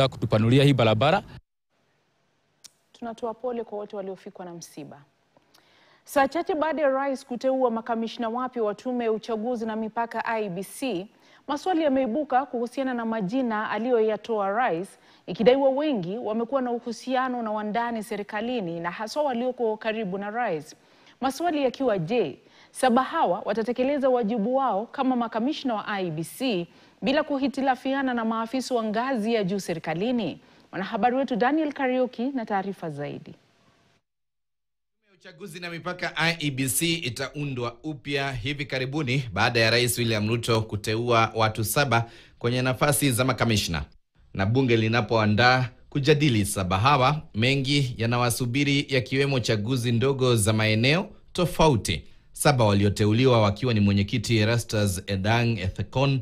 kutupanulia hii barabara. Tunatoa pole kwa wote waliofikwa na msiba. Saa chache baada ya rais kuteua makamishna wapya wa tume ya uchaguzi na mipaka IEBC, maswali yameibuka kuhusiana na majina aliyoyatoa rais, ikidaiwa wengi wamekuwa na uhusiano na wandani serikalini na hasa walioko karibu na rais. Maswali yakiwa, je, saba hawa watatekeleza wajibu wao kama makamishna wa IEBC bila kuhitilafiana na maafisa wa ngazi ya juu serikalini? Mwanahabari wetu Daniel Kariuki na taarifa zaidi. Tume ya uchaguzi na mipaka IEBC itaundwa upya hivi karibuni baada ya Rais William Ruto kuteua watu 7 kwenye nafasi za makamishna. Na bunge linapoandaa kujadili saba hawa, mengi yanawasubiri yakiwemo chaguzi ndogo za maeneo tofauti. 7 walioteuliwa wakiwa ni mwenyekiti Erastus Edang Ethekon,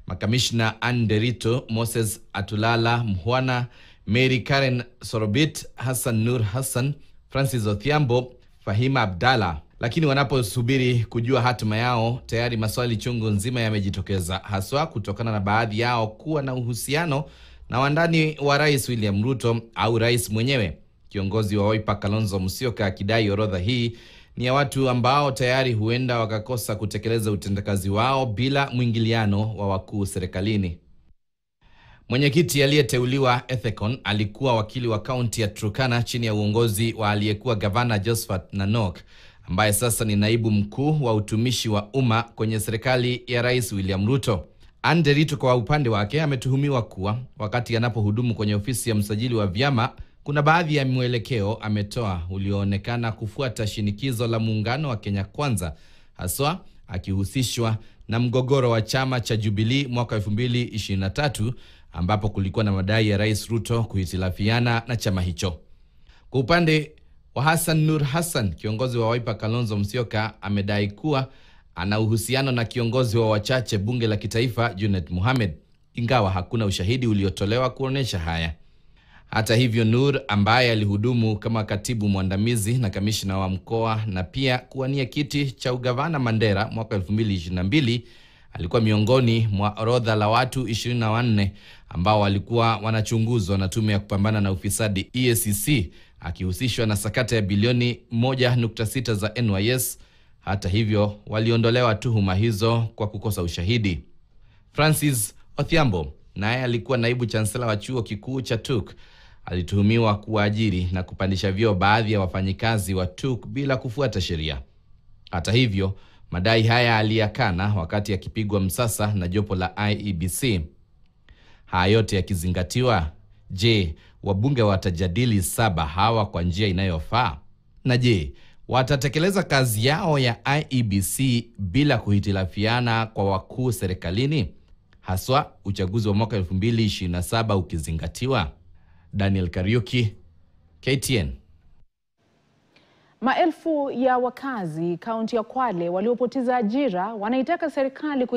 makamishna Anderito Moses Atulala Mhwana, Mary Karen Sorobit, Hassan Nur Hassan, Francis Othiambo, Fahima Abdalla. Lakini wanaposubiri kujua hatima yao, tayari maswali chungu nzima yamejitokeza, haswa kutokana na baadhi yao kuwa na uhusiano na wandani wa Rais William Ruto au rais mwenyewe. Kiongozi wa Wiper Kalonzo Musyoka akidai orodha hii ni ya watu ambao tayari huenda wakakosa kutekeleza utendakazi wao bila mwingiliano wa wakuu serikalini. Mwenyekiti aliyeteuliwa Ethekon alikuwa wakili wa kaunti ya Turkana chini ya uongozi wa aliyekuwa gavana Josephat Nanok, ambaye sasa ni naibu mkuu wa utumishi wa umma kwenye serikali ya Rais William Ruto. Anderito kwa upande wake ametuhumiwa kuwa wakati anapohudumu kwenye ofisi ya msajili wa vyama, kuna baadhi ya mwelekeo ametoa ulioonekana kufuata shinikizo la muungano wa Kenya Kwanza, haswa akihusishwa na mgogoro wa chama cha Jubilee mwaka 2023 ambapo kulikuwa na madai ya Rais Ruto kuhitilafiana na chama hicho. Kwa upande wa Hassan Nur Hassan, kiongozi wa Wiper Kalonzo Musyoka amedai kuwa ana uhusiano na kiongozi wa wachache bunge la kitaifa Junet Mohamed, ingawa hakuna ushahidi uliotolewa kuonesha haya. Hata hivyo, Nur ambaye alihudumu kama katibu mwandamizi na kamishna wa mkoa na pia kuwania kiti cha ugavana Mandera mwaka 2022 alikuwa miongoni mwa orodha la watu 24 ambao walikuwa wanachunguzwa na tume ya kupambana na ufisadi EACC, akihusishwa na sakata ya bilioni 1.6 za NYS. Hata hivyo, waliondolewa tuhuma hizo kwa kukosa ushahidi. Francis Othiambo, naye alikuwa naibu chancellor wa chuo kikuu cha TUK, alituhumiwa kuajiri na kupandisha vyeo baadhi ya wafanyikazi wa TUK bila kufuata sheria. Hata hivyo, madai haya aliyakana wakati akipigwa msasa na jopo la IEBC. Haya yote yakizingatiwa, je, wabunge watajadili saba hawa kwa njia inayofaa? Na je, watatekeleza kazi yao ya IEBC bila kuhitilafiana kwa wakuu serikalini, haswa uchaguzi wa mwaka 2027 ukizingatiwa? Daniel Kariuki, KTN. Maelfu ya wakazi kaunti ya Kwale waliopoteza ajira wanaitaka serikali